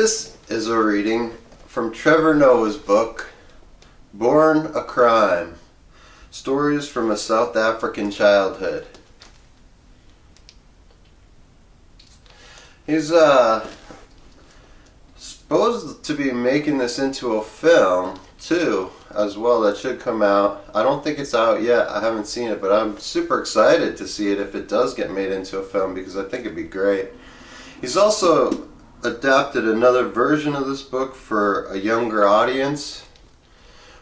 This is a reading from Trevor Noah's book, Born a Crime, Stories from a South African Childhood. He's supposed to be making this into a film too, as well, that should come out. I don't think it's out yet. I haven't seen it, but I'm super excited to see it if it does get made into a film, because I think it'd be great. He's also adapted another version of this book for a younger audience,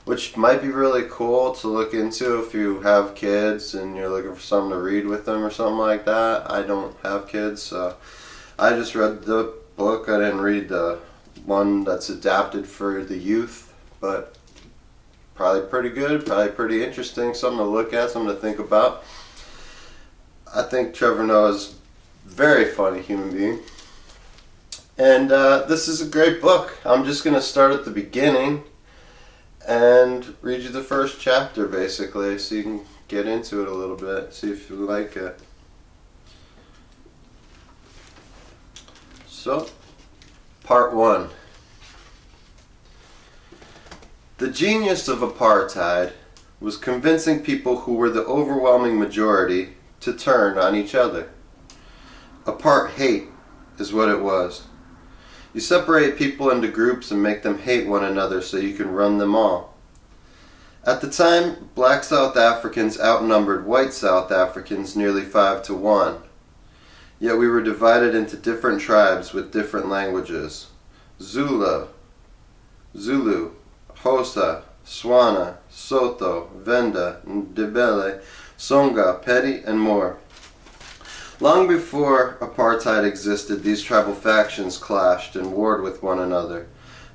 which might be really cool to look into if you have kids and you're looking for something to read with them or something like that. I don't have kids, so I just read the book. I didn't read the one that's adapted for the youth, but probably pretty good, probably pretty interesting, something to look at, something to think about. I think Trevor Noah's a very funny human being. And this is a great book. I'm just going to start at the beginning and read you the first chapter, basically, so you can get into it a little bit, see if you like it. So, Part 1. The genius of apartheid was convincing people who were the overwhelming majority to turn on each other. Apart-hate is what it was. You separate people into groups and make them hate one another so you can run them all. At the time, black South Africans outnumbered white South Africans nearly 5-1. Yet we were divided into different tribes with different languages. Zulu, Xhosa, Swana, Sotho, Venda, Ndebele, Songa, Pedi, and more. Long before apartheid existed, these tribal factions clashed and warred with one another.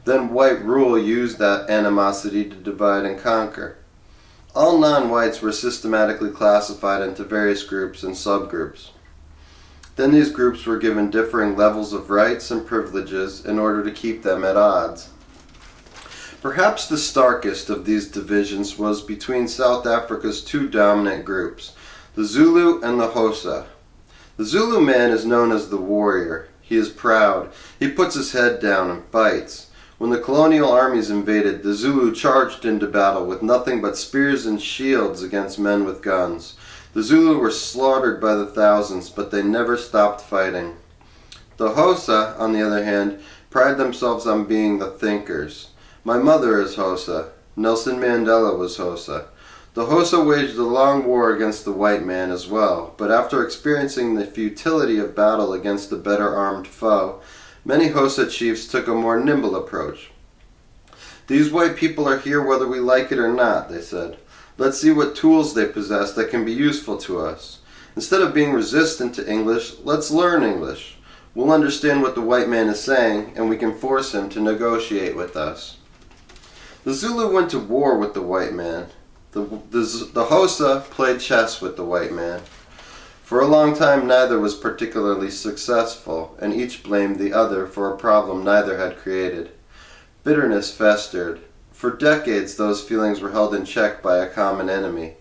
Then white rule used that animosity to divide and conquer. All non-whites were systematically classified into various groups and subgroups. Then these groups were given differing levels of rights and privileges in order to keep them at odds. Perhaps the starkest of these divisions was between South Africa's two dominant groups, the Zulu and the Xhosa. The Zulu man is known as the warrior. He is proud. He puts his head down and fights. When the colonial armies invaded, the Zulu charged into battle with nothing but spears and shields against men with guns. The Zulu were slaughtered by the thousands, but they never stopped fighting. The Xhosa, on the other hand, pride themselves on being the thinkers. My mother is Xhosa. Nelson Mandela was Xhosa. The Xhosa waged a long war against the white man as well, but after experiencing the futility of battle against a better armed foe, many Xhosa chiefs took a more nimble approach. These white people are here whether we like it or not, they said. Let's see what tools they possess that can be useful to us. Instead of being resistant to English, let's learn English. We'll understand what the white man is saying, and we can force him to negotiate with us. The Zulu went to war with the white man. The Xhosa played chess with the white man. For a long time neither was particularly successful, and each blamed the other for a problem neither had created. Bitterness festered. For decades those feelings were held in check by a common enemy.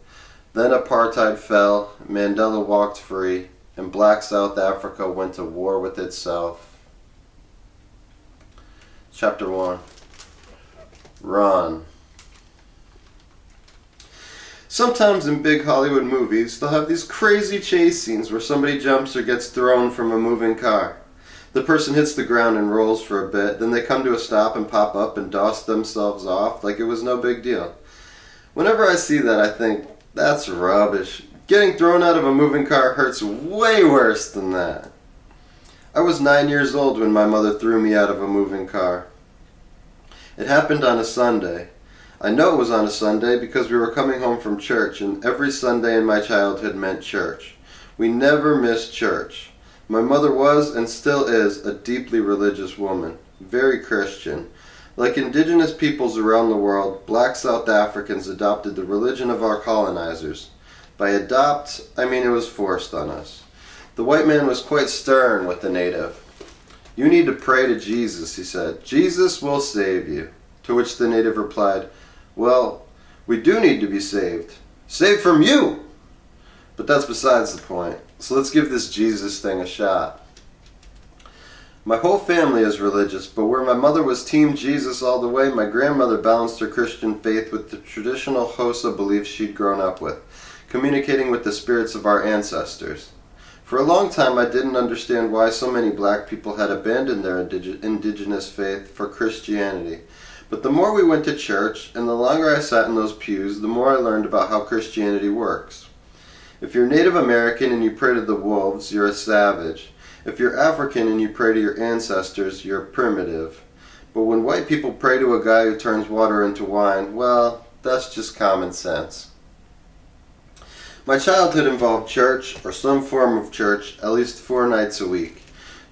Then apartheid fell, Mandela walked free, and black South Africa went to war with itself. Chapter 1. Run. Sometimes in big Hollywood movies, they'll have these crazy chase scenes where somebody jumps or gets thrown from a moving car. The person hits the ground and rolls for a bit, then they come to a stop and pop up and dust themselves off like it was no big deal. Whenever I see that, I think, that's rubbish. Getting thrown out of a moving car hurts way worse than that. I was 9 years old when my mother threw me out of a moving car. It happened on a Sunday. I know it was on a Sunday because we were coming home from church, and every Sunday in my childhood meant church. We never missed church. My mother was, and still is, a deeply religious woman, very Christian. Like indigenous peoples around the world, black South Africans adopted the religion of our colonizers. By adopt, I mean it was forced on us. The white man was quite stern with the native. You need to pray to Jesus, he said. Jesus will save you. To which the native replied, well, we do need to be saved. Saved from you! But that's besides the point. So let's give this Jesus thing a shot. My whole family is religious, but where my mother was Team Jesus all the way, my grandmother balanced her Christian faith with the traditional Hosa beliefs she'd grown up with, communicating with the spirits of our ancestors. For a long time I didn't understand why so many black people had abandoned their indigenous faith for Christianity. But the more we went to church, and the longer I sat in those pews, the more I learned about how Christianity works. If you're Native American and you pray to the wolves, you're a savage. If you're African and you pray to your ancestors, you're primitive. But when white people pray to a guy who turns water into wine, well, that's just common sense. My childhood involved church, or some form of church, at least 4 nights a week.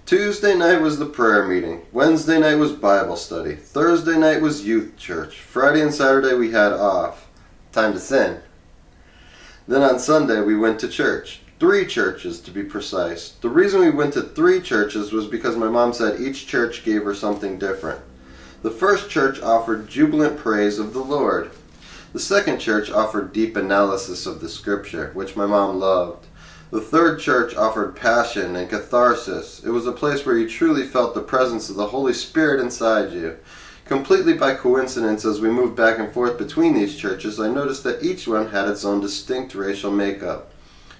Tuesday night was the prayer meeting. Wednesday night was Bible study. Thursday night was youth church. Friday and Saturday we had off. Time to sin. Then on Sunday we went to church. 3 churches to be precise. The reason we went to 3 churches was because my mom said each church gave her something different. The first church offered jubilant praise of the Lord. The second church offered deep analysis of the scripture, which my mom loved. The third church offered passion and catharsis. It was a place where you truly felt the presence of the Holy Spirit inside you. Completely by coincidence, as we moved back and forth between these churches, I noticed that each one had its own distinct racial makeup.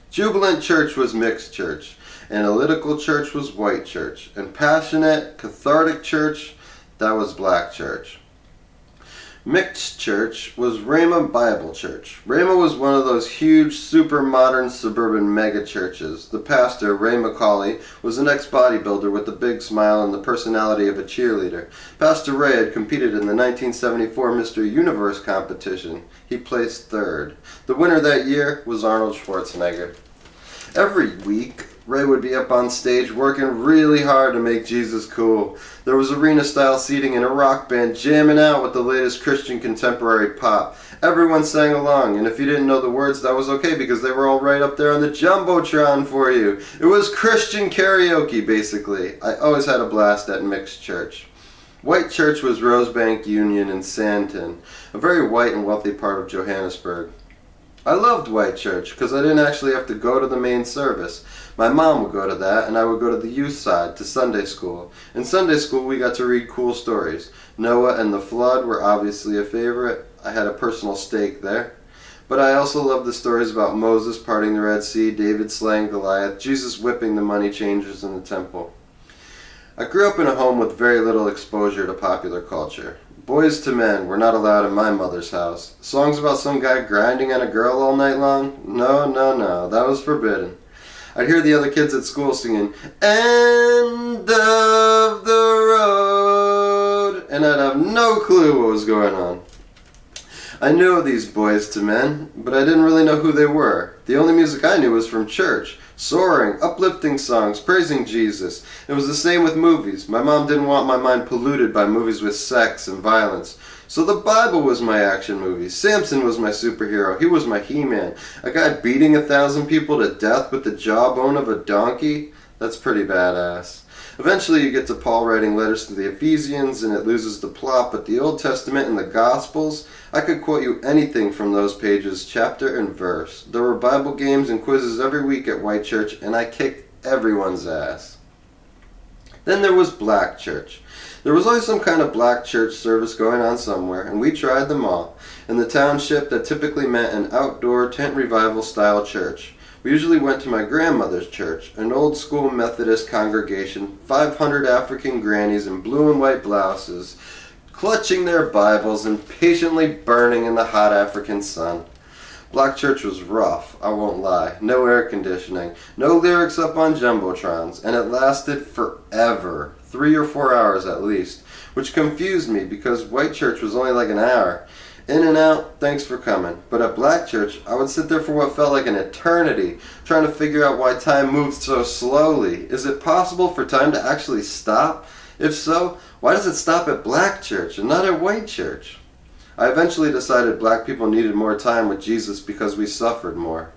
Jubilant church was mixed church, analytical church was white church, and passionate, cathartic church, that was black church. Mixed church was Rhema Bible Church. Rhema was one of those huge, super modern suburban mega churches. The pastor, Ray McCauley, was an ex-bodybuilder with a big smile and the personality of a cheerleader. Pastor Ray had competed in the 1974 Mr. Universe competition. He placed 3rd. The winner that year was Arnold Schwarzenegger. Every week, Ray would be up on stage working really hard to make Jesus cool. There was arena-style seating and a rock band jamming out with the latest Christian contemporary pop. Everyone sang along, and if you didn't know the words, that was okay because they were all right up there on the Jumbotron for you. It was Christian karaoke, basically. I always had a blast at mixed church. White church was Rosebank Union in Sandton, a very white and wealthy part of Johannesburg. I loved white church because I didn't actually have to go to the main service. My mom would go to that, and I would go to the youth side, to Sunday school. In Sunday school, we got to read cool stories. Noah and the flood were obviously a favorite. I had a personal stake there. But I also loved the stories about Moses parting the Red Sea, David slaying Goliath, Jesus whipping the money changers in the temple. I grew up in a home with very little exposure to popular culture. Boys to Men were not allowed in my mother's house. Songs about some guy grinding on a girl all night long? No, that was forbidden. I'd hear the other kids at school singing, "End of the road," and I'd have no clue what was going on. I knew these Boys to Men, but I didn't really know who they were. The only music I knew was from church. Soaring, uplifting songs, praising Jesus. It was the same with movies. My mom didn't want my mind polluted by movies with sex and violence. So the Bible was my action movie. Samson was my superhero. He was my He-Man. A guy beating 1,000 people to death with the jawbone of a donkey? That's pretty badass. Eventually you get to Paul writing letters to the Ephesians and it loses the plot, but the Old Testament and the Gospels, I could quote you anything from those pages, chapter and verse. There were Bible games and quizzes every week at White Church, and I kicked everyone's ass. Then there was Black Church. There was always some kind of black church service going on somewhere, and we tried them all. In the township, that typically meant an outdoor tent revival style church. We usually went to my grandmother's church, an old school Methodist congregation, 500 African grannies in blue and white blouses, clutching their Bibles and patiently burning in the hot African sun. Black church was rough, I won't lie. No air conditioning, no lyrics up on Jumbotrons, and it lasted forever, 3 or 4 hours at least, which confused me because white church was only like an hour. In and out, thanks for coming. But at black church, I would sit there for what felt like an eternity, trying to figure out why time moved so slowly. Is it possible for time to actually stop? If so, why does it stop at black church and not at white church? I eventually decided black people needed more time with Jesus because we suffered more.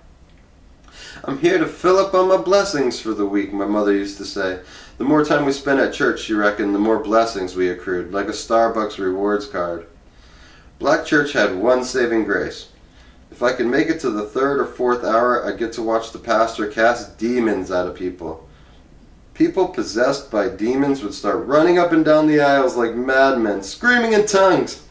"I'm here to fill up on my blessings for the week," my mother used to say. The more time we spent at church, she reckoned, the more blessings we accrued, like a Starbucks rewards card. Black church had one saving grace. If I could make it to the 3rd or 4th hour, I'd get to watch the pastor cast demons out of people. People possessed by demons would start running up and down the aisles like madmen, screaming in tongues.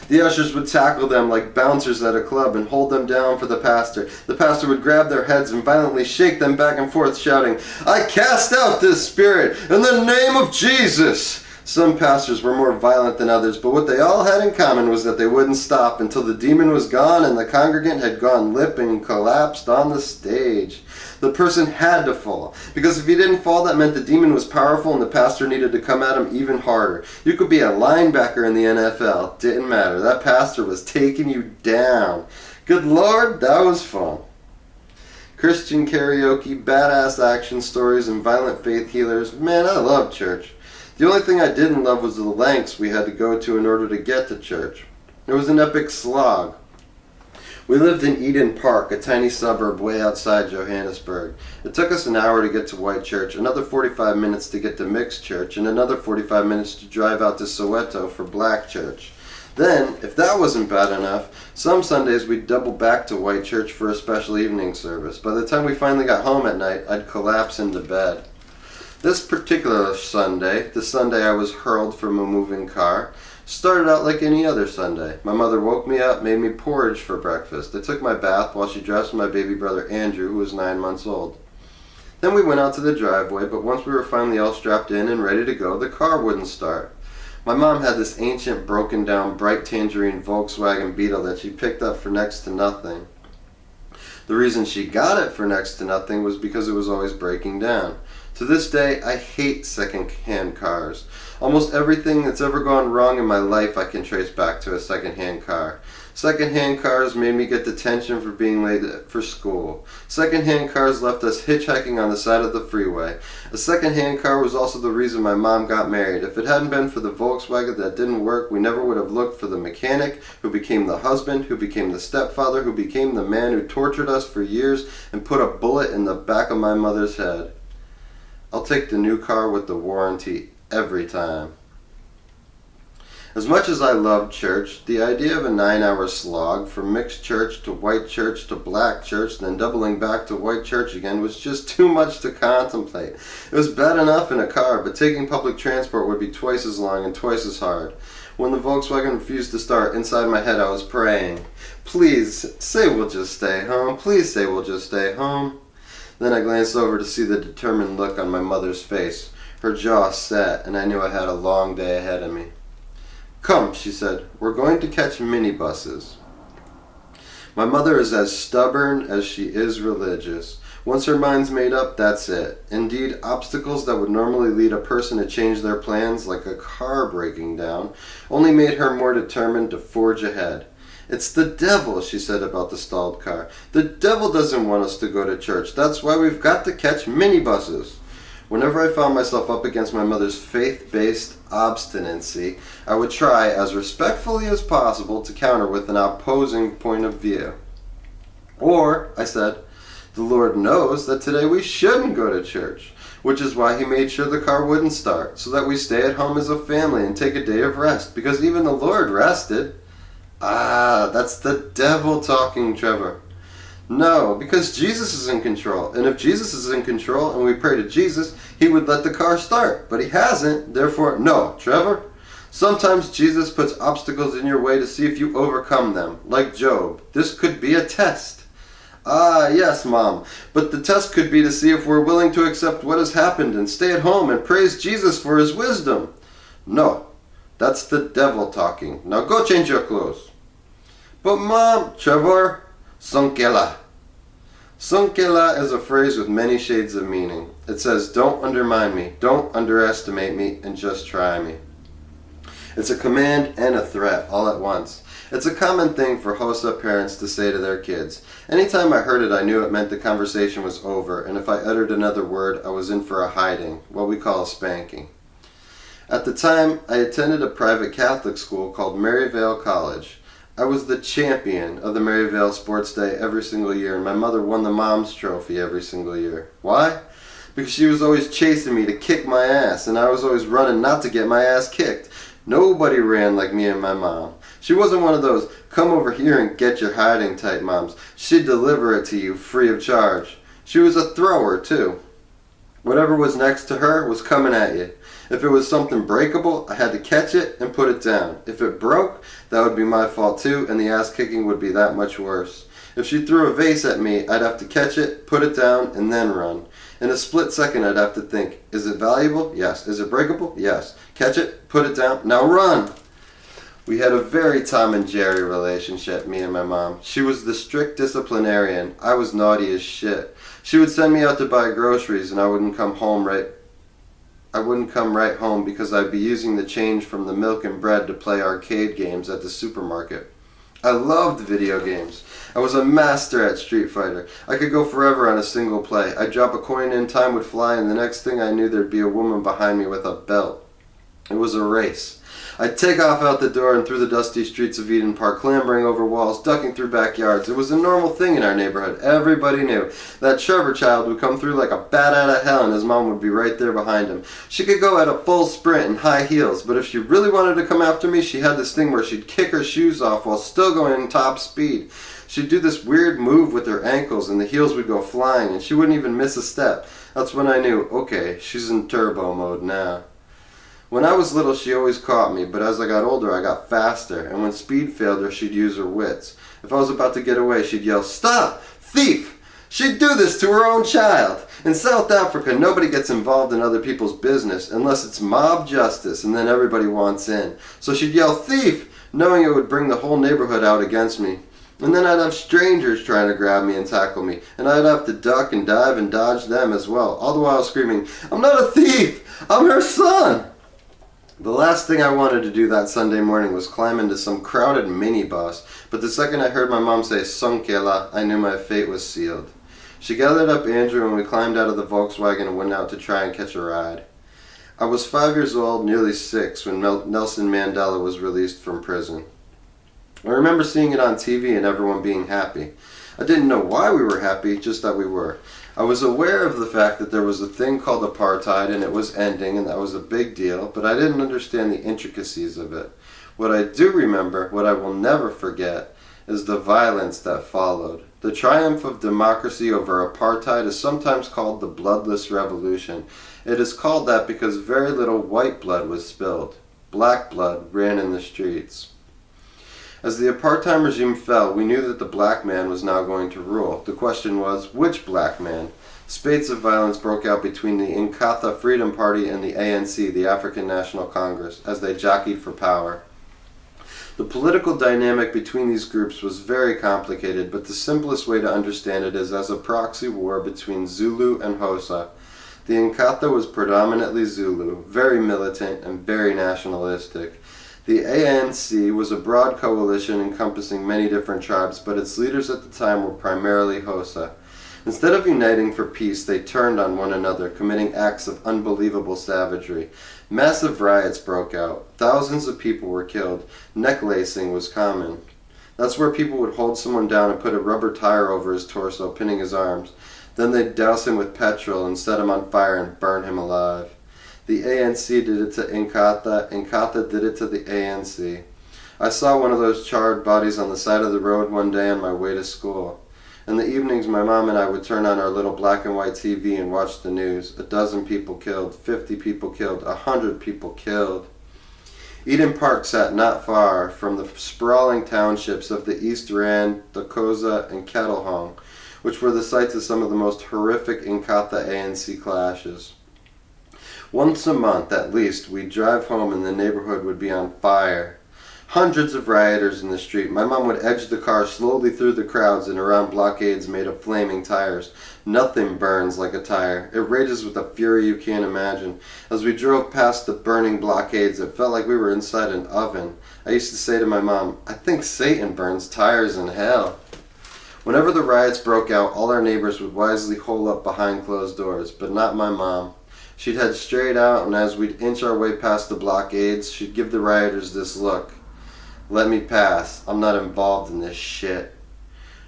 The ushers would tackle them like bouncers at a club and hold them down for the pastor. The pastor would grab their heads and violently shake them back and forth, shouting, "I cast out this spirit in the name of Jesus!" Some pastors were more violent than others, but what they all had in common was that they wouldn't stop until the demon was gone and the congregant had gone limp and collapsed on the stage. The person had to fall, because if he didn't fall, that meant the demon was powerful and the pastor needed to come at him even harder. You could be a linebacker in the NFL. Didn't matter. That pastor was taking you down. Good Lord, that was fun. Christian karaoke, badass action stories, and violent faith healers. Man, I love church. The only thing I didn't love was the lengths we had to go to in order to get to church. It was an epic slog. We lived in Eden Park, a tiny suburb way outside Johannesburg. It took us an hour to get to White Church, another 45 minutes to get to Mixed Church, and another 45 minutes to drive out to Soweto for Black Church. Then, if that wasn't bad enough, some Sundays we'd double back to White Church for a special evening service. By the time we finally got home at night, I'd collapse into bed. This particular Sunday, the Sunday I was hurled from a moving car, started out like any other Sunday. My mother woke me up, made me porridge for breakfast. I took my bath while she dressed my baby brother Andrew, who was 9 months old. Then we went out to the driveway, but once we were finally all strapped in and ready to go, the car wouldn't start. My mom had this ancient, broken down, bright tangerine Volkswagen Beetle that she picked up for next to nothing. The reason she got it for next to nothing was because it was always breaking down. To this day, I hate second-hand cars. Almost everything that's ever gone wrong in my life I can trace back to a second-hand car. Second-hand cars made me get detention for being late for school. Second-hand cars left us hitchhiking on the side of the freeway. A second-hand car was also the reason my mom got married. If it hadn't been for the Volkswagen that didn't work, we never would have looked for the mechanic, who became the husband, who became the stepfather, who became the man who tortured us for years and put a bullet in the back of my mother's head. I'll take the new car with the warranty every time. As much as I loved church, the idea of a 9-hour slog from Mixed Church to White Church to Black Church, then doubling back to White Church again, was just too much to contemplate. It was bad enough in a car, but taking public transport would be twice as long and twice as hard. When the Volkswagen refused to start, inside my head I was praying, "Please, say we'll just stay home. Please say we'll just stay home." Then I glanced over to see the determined look on my mother's face. Her jaw set, and I knew I had a long day ahead of me. "Come," she said, "we're going to catch minibuses." My mother is as stubborn as she is religious. Once her mind's made up, that's it. Indeed, obstacles that would normally lead a person to change their plans, like a car breaking down, only made her more determined to forge ahead. "It's the devil," she said about the stalled car. "The devil doesn't want us to go to church. That's why we've got to catch minibuses." Whenever I found myself up against my mother's faith-based obstinacy, I would try, as respectfully as possible, to counter with an opposing point of view. Or, I said, "The Lord knows that today we shouldn't go to church, which is why He made sure the car wouldn't start, so that we stay at home as a family and take a day of rest, because even the Lord rested." Ah, that's the devil talking, Trevor. No, because Jesus is in control. And if Jesus is in control and we pray to Jesus, He would let the car start. But He hasn't, therefore, no, Trevor. Sometimes Jesus puts obstacles in your way to see if you overcome them, like Job. This could be a test. Ah, yes, Mom, but the test could be to see if we're willing to accept what has happened and stay at home and praise Jesus for His wisdom. No, that's the devil talking. Now go change your clothes. But Mom, Trevor, Sonkela. Sonkela is a phrase with many shades of meaning. It says, don't undermine me, don't underestimate me, and just try me. It's a command and a threat all at once. It's a common thing for Hosa parents to say to their kids. Anytime I heard it, I knew it meant the conversation was over, and if I uttered another word, I was in for a hiding, what we call a spanking. At the time, I attended a private Catholic school called Maryvale College. I was the champion of the Maryvale Sports Day every single year, and my mother won the Mom's Trophy every single year. Why? Because she was always chasing me to kick my ass, and I was always running not to get my ass kicked. Nobody ran like me and my mom. She wasn't one of those, come over here and get your hiding type moms. She'd deliver it to you free of charge. She was a thrower, too. Whatever was next to her was coming at you. If it was something breakable, I had to catch it and put it down. If it broke, that would be my fault too, and the ass kicking would be that much worse. If she threw a vase at me, I'd have to catch it, put it down, and then run. In a split second, I'd have to think, is it valuable? Yes. Is it breakable? Yes. Catch it, put it down, now run! We had a very Tom and Jerry relationship, me and my mom. She was the strict disciplinarian. I was naughty as shit. She would send me out to buy groceries, and I wouldn't come right home because I'd be using the change from the milk and bread to play arcade games at the supermarket. I loved video games. I was a master at Street Fighter. I could go forever on a single play. I'd drop a coin in, time would fly, and the next thing I knew there'd be a woman behind me with a belt. It was a race. I'd take off out the door and through the dusty streets of Eden Park, clambering over walls, ducking through backyards. It was a normal thing in our neighborhood. Everybody knew. That Trevor child would come through like a bat out of hell and his mom would be right there behind him. She could go at a full sprint in high heels, but if she really wanted to come after me, she had this thing where she'd kick her shoes off while still going top speed. She'd do this weird move with her ankles and the heels would go flying and she wouldn't even miss a step. That's when I knew, okay, she's in turbo mode now. When I was little, she always caught me, but as I got older, I got faster, and when speed failed her, she'd use her wits. If I was about to get away, she'd yell, "Stop! Thief!" She'd do this to her own child. In South Africa, nobody gets involved in other people's business unless it's mob justice, and then everybody wants in. So she'd yell, "Thief!" knowing it would bring the whole neighborhood out against me. And then I'd have strangers trying to grab me and tackle me, and I'd have to duck and dive and dodge them as well, all the while screaming, "I'm not a thief! I'm her son!" The last thing I wanted to do that Sunday morning was climb into some crowded minibus, but the second I heard my mom say "Sonkela," I knew my fate was sealed. She gathered up Andrew and we climbed out of the Volkswagen and went out to try and catch a ride. I was 5 years old, nearly 6, when Nelson Mandela was released from prison. I remember seeing it on TV and everyone being happy. I didn't know why we were happy, just that we were. I was aware of the fact that there was a thing called apartheid and it was ending and that was a big deal, but I didn't understand the intricacies of it. What I do remember, what I will never forget, is the violence that followed. The triumph of democracy over apartheid is sometimes called the Bloodless Revolution. It is called that because very little white blood was spilled. Black blood ran in the streets. As the apartheid regime fell, we knew that the black man was now going to rule. The question was, which black man? Spates of violence broke out between the Inkatha Freedom Party and the ANC, the African National Congress, as they jockeyed for power. The political dynamic between these groups was very complicated, but the simplest way to understand it is as a proxy war between Zulu and Xhosa. The Inkatha was predominantly Zulu, very militant and very nationalistic. The ANC was a broad coalition encompassing many different tribes, but its leaders at the time were primarily Xhosa. Instead of uniting for peace, they turned on one another, committing acts of unbelievable savagery. Massive riots broke out. Thousands of people were killed. Necklacing was common. That's where people would hold someone down and put a rubber tire over his torso, pinning his arms. Then they'd douse him with petrol and set him on fire and burn him alive. The ANC did it to Inkatha, Inkatha did it to the ANC. I saw one of those charred bodies on the side of the road one day on my way to school. In the evenings, my mom and I would turn on our little black and white TV and watch the news. 12 people killed, 50 people killed, 100 people killed. Eden Park sat not far from the sprawling townships of the East Rand, the Koza, and Kettlehong, which were the sites of some of the most horrific Inkatha ANC clashes. Once a month, at least, we'd drive home and the neighborhood would be on fire. Hundreds of rioters in the street. My mom would edge the car slowly through the crowds and around blockades made of flaming tires. Nothing burns like a tire. It rages with a fury you can't imagine. As we drove past the burning blockades, it felt like we were inside an oven. I used to say to my mom, "I think Satan burns tires in hell." Whenever the riots broke out, all our neighbors would wisely hole up behind closed doors, but not my mom. She'd head straight out, and as we'd inch our way past the blockades, she'd give the rioters this look. "Let me pass. I'm not involved in this shit."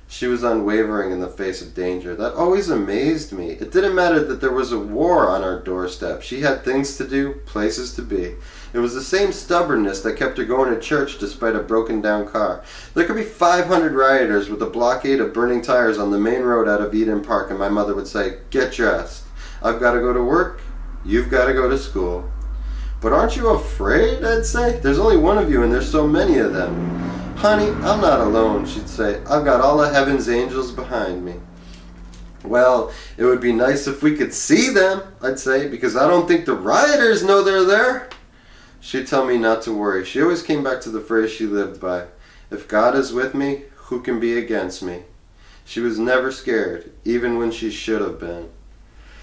She was unwavering in the face of danger. That always amazed me. It didn't matter that there was a war on our doorstep. She had things to do, places to be. It was the same stubbornness that kept her going to church despite a broken down car. There could be 500 rioters with a blockade of burning tires on the main road out of Eden Park, and my mother would say, "Get dressed." I've got to go to work, you've got to go to school. But aren't you afraid, I'd say? There's only one of you and there's so many of them. Honey, I'm not alone, she'd say. I've got all of heaven's angels behind me. Well, it would be nice if we could see them, I'd say, because I don't think the rioters know they're there. She'd tell me not to worry. She always came back to the phrase she lived by. If God is with me, who can be against me? She was never scared, even when she should have been.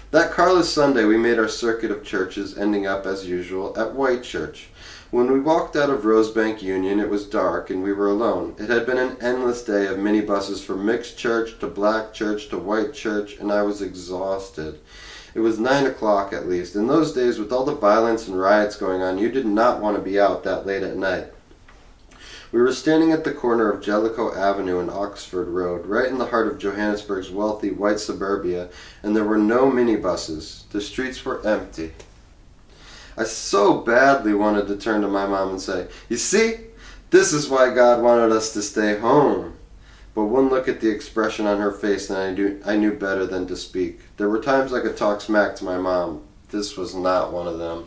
That Carless Sunday we made our circuit of churches, ending up, as usual, at White Church. When we walked out of Rosebank Union, it was dark and we were alone. It had been an endless day of minibuses from mixed church to black church to white church, and I was exhausted. It was 9 o'clock at least. In those days, with all the violence and riots going on, you did not want to be out that late at night. We were standing at the corner of Jellicoe Avenue and Oxford Road, right in the heart of Johannesburg's wealthy white suburbia, and there were no minibuses. The streets were empty. I so badly wanted to turn to my mom and say, "You see, this is why God wanted us to stay home." But one look at the expression on her face and I knew better than to speak. There were times I could talk smack to my mom. This was not one of them.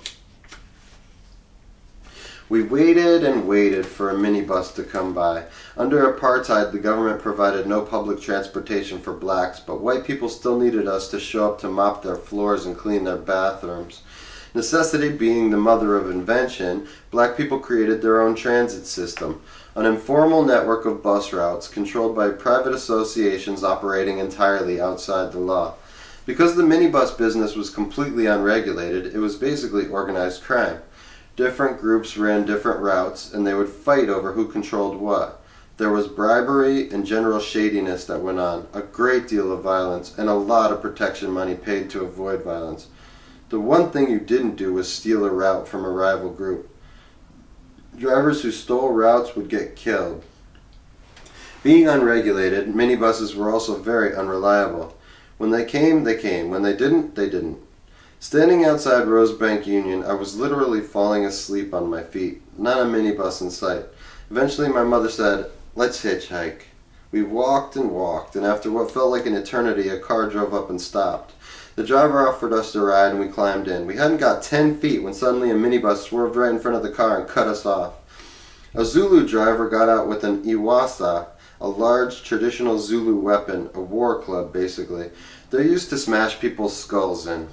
We waited and waited for a minibus to come by. Under apartheid, the government provided no public transportation for blacks, but white people still needed us to show up to mop their floors and clean their bathrooms. Necessity being the mother of invention, black people created their own transit system, an informal network of bus routes controlled by private associations operating entirely outside the law. Because the minibus business was completely unregulated, it was basically organized crime. Different groups ran different routes, and they would fight over who controlled what. There was bribery and general shadiness that went on, a great deal of violence, and a lot of protection money paid to avoid violence. The one thing you didn't do was steal a route from a rival group. Drivers who stole routes would get killed. Being unregulated, minibuses were also very unreliable. When they came, they came. When they didn't, they didn't. Standing outside Rosebank Union, I was literally falling asleep on my feet. Not a minibus in sight. Eventually my mother said, "Let's hitchhike." We walked, and after what felt like an eternity, a car drove up and stopped. The driver offered us a ride and we climbed in. We hadn't got 10 feet when suddenly a minibus swerved right in front of the car and cut us off. A Zulu driver got out with an iwasa, a large traditional Zulu weapon, a war club basically. They're used to smash people's skulls in.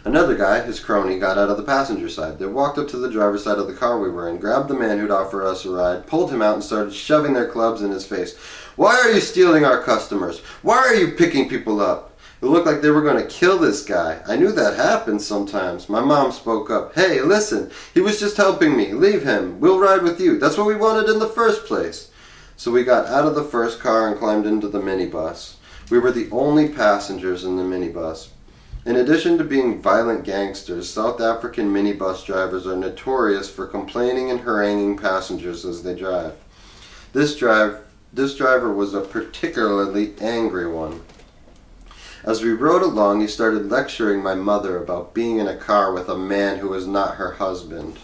Another guy, his crony, got out of the passenger side. They walked up to the driver's side of the car we were in, grabbed the man who'd offered us a ride, pulled him out and started shoving their clubs in his face. "Why are you stealing our customers? Why are you picking people up?" It looked like they were going to kill this guy. I knew that happens sometimes. My mom spoke up. "Hey, listen, he was just helping me. Leave him. We'll ride with you. That's what we wanted in the first place." So we got out of the first car and climbed into the minibus. We were the only passengers in the minibus. In addition to being violent gangsters, South African minibus drivers are notorious for complaining and haranguing passengers as they drive. This driver was a particularly angry one. As we rode along, he started lecturing my mother about being in a car with a man who was not her husband.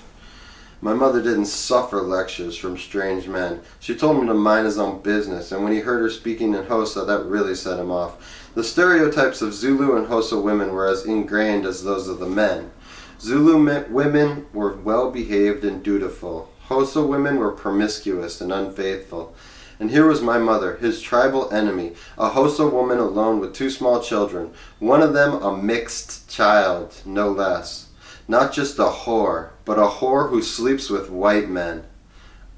My mother didn't suffer lectures from strange men. She told him to mind his own business, and when he heard her speaking in Xhosa, that really set him off. The stereotypes of Zulu and Xhosa women were as ingrained as those of the men. Zulu women were well-behaved and dutiful. Xhosa women were promiscuous and unfaithful. And here was my mother, his tribal enemy, a Xhosa woman alone with 2 small children, one of them a mixed child, no less. Not just a whore, but a whore who sleeps with white men.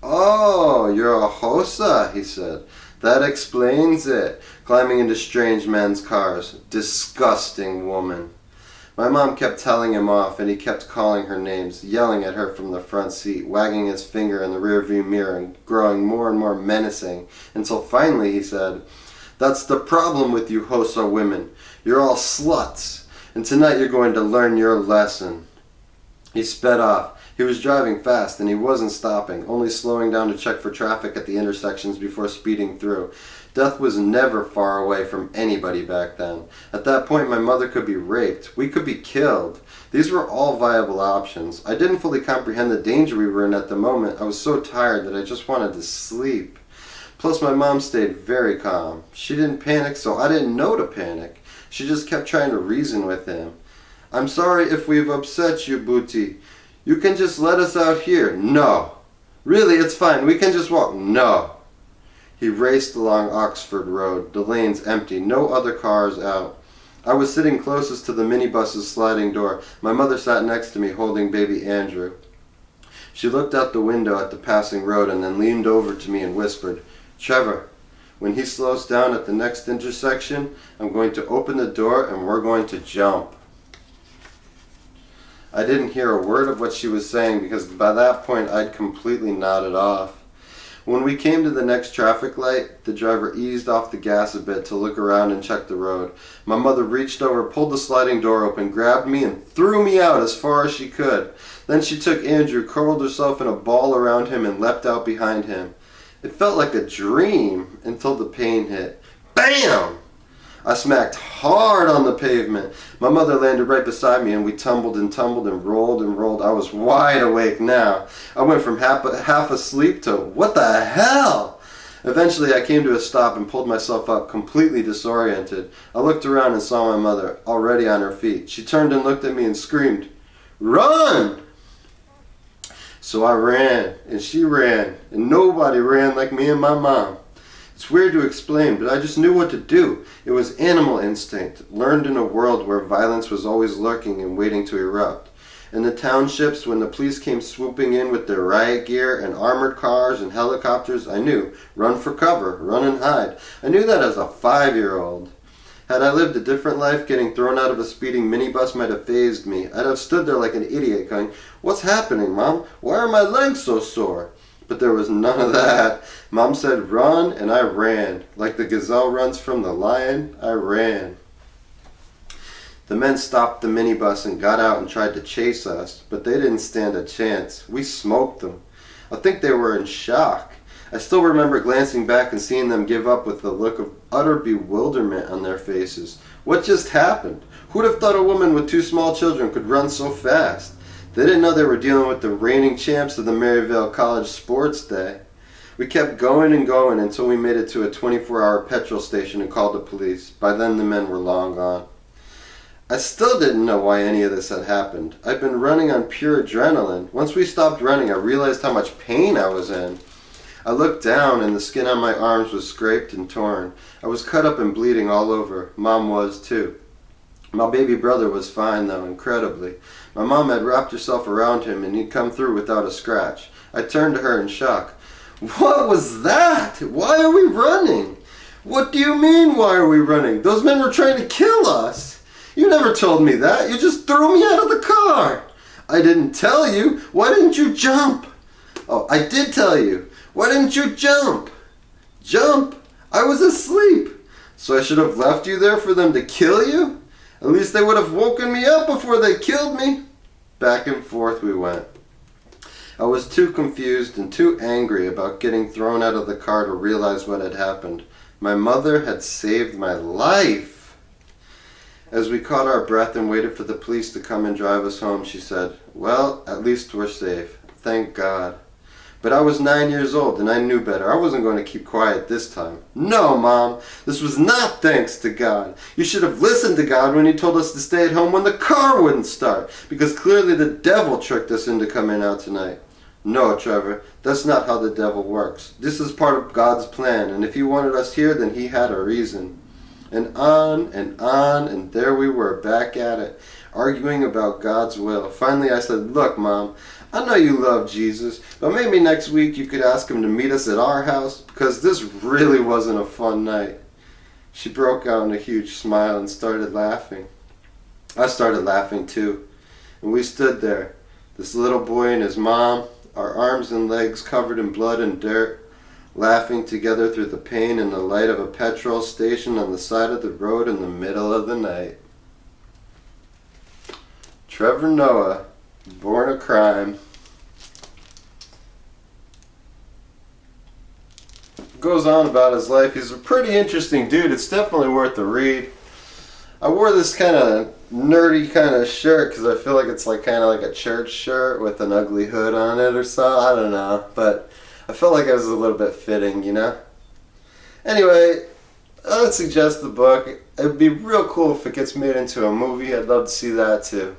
"Oh, you're a Xhosa," he said. "That explains it. Climbing into strange men's cars. Disgusting woman." My mom kept telling him off, and he kept calling her names, yelling at her from the front seat, wagging his finger in the rearview mirror and growing more and more menacing, until finally he said, "That's the problem with you Xhosa women. You're all sluts, and tonight you're going to learn your lesson." He sped off. He was driving fast, and he wasn't stopping, only slowing down to check for traffic at the intersections before speeding through. Death was never far away from anybody back then. At that point, my mother could be raped. We could be killed. These were all viable options. I didn't fully comprehend the danger we were in at the moment. I was so tired that I just wanted to sleep. Plus, my mom stayed very calm. She didn't panic, so I didn't know to panic. She just kept trying to reason with him. I'm sorry if we've upset you, Booty. You can just let us out here. No. Really, it's fine. We can just walk. No. He raced along Oxford Road, the lanes empty, no other cars out. I was sitting closest to the minibus's sliding door. My mother sat next to me, holding baby Andrew. She looked out the window at the passing road and then leaned over to me and whispered, Trevor, when he slows down at the next intersection, I'm going to open the door and we're going to jump. I didn't hear a word of what she was saying because by that point I'd completely nodded off. When we came to the next traffic light, the driver eased off the gas a bit to look around and check the road. My mother reached over, pulled the sliding door open, grabbed me, and threw me out as far as she could. Then she took Andrew, curled herself in a ball around him, and leapt out behind him. It felt like a dream until the pain hit. Bam! I smacked hard on the pavement. My mother landed right beside me, and we tumbled and tumbled and rolled and rolled. I was wide awake now. I went from half asleep to, what the hell? Eventually, I came to a stop and pulled myself up, completely disoriented. I looked around and saw my mother, already on her feet. She turned and looked at me and screamed, Run! So I ran, and she ran, and nobody ran like me and my mom. It's weird to explain, but I just knew what to do. It was animal instinct, learned in a world where violence was always lurking and waiting to erupt. In the townships, when the police came swooping in with their riot gear and armored cars and helicopters, I knew, run for cover, run and hide. I knew that as a 5-year-old. Had I lived a different life, getting thrown out of a speeding minibus might have fazed me. I'd have stood there like an idiot going, What's happening, Mom? Why are my legs so sore? But there was none of that. Mom said run, and I ran. Like the gazelle runs from the lion, I ran. The men stopped the minibus and got out and tried to chase us, but they didn't stand a chance. We smoked them. I think they were in shock. I still remember glancing back and seeing them give up with a look of utter bewilderment on their faces. What just happened? Who'd have thought a woman with 2 small children could run so fast? They didn't know they were dealing with the reigning champs of the Maryvale College Sports Day. We kept going and going until we made it to a 24-hour petrol station and called the police. By then the men were long gone. I still didn't know why any of this had happened. I'd been running on pure adrenaline. Once we stopped running, I realized how much pain I was in. I looked down and the skin on my arms was scraped and torn. I was cut up and bleeding all over. Mom was too. My baby brother was fine though, incredibly. My mom had wrapped herself around him and he'd come through without a scratch. I turned to her in shock. What was that? Why are we running? What do you mean, why are we running? Those men were trying to kill us. You never told me that. You just threw me out of the car. I didn't tell you. Why didn't you jump? Oh, I did tell you. Why didn't you jump? Jump? I was asleep. So I should have left you there for them to kill you? At least they would have woken me up before they killed me. Back and forth we went. I was too confused and too angry about getting thrown out of the car to realize what had happened. My mother had saved my life. As we caught our breath and waited for the police to come and drive us home, she said, Well, at least we're safe. Thank God. But I was 9 years old and I knew better. I wasn't going to keep quiet this time. No, Mom, this was not thanks to God. You should have listened to God when he told us to stay at home when the car wouldn't start, because clearly the devil tricked us into coming out tonight. No, Trevor, that's not how the devil works. This is part of God's plan, and if he wanted us here, then he had a reason. And on, and there we were, back at it, arguing about God's will. Finally I said, Look, Mom, I know you love Jesus, but maybe next week you could ask him to meet us at our house, because this really wasn't a fun night. She broke out in a huge smile and started laughing. I started laughing too, and we stood there, this little boy and his mom, our arms and legs covered in blood and dirt, laughing together through the pain and the light of a petrol station on the side of the road in the middle of the night. Trevor Noah, born a crime. Goes on about his life. He's a pretty interesting dude. It's definitely worth a read. I wore this kind of nerdy kind of shirt because I feel like it's like kind of like a church shirt with an ugly hood on it or so. I don't know, but I felt like it was a little bit fitting, you know. Anyway, I would suggest the book. It'd be real cool if it gets made into a movie. I'd love to see that too.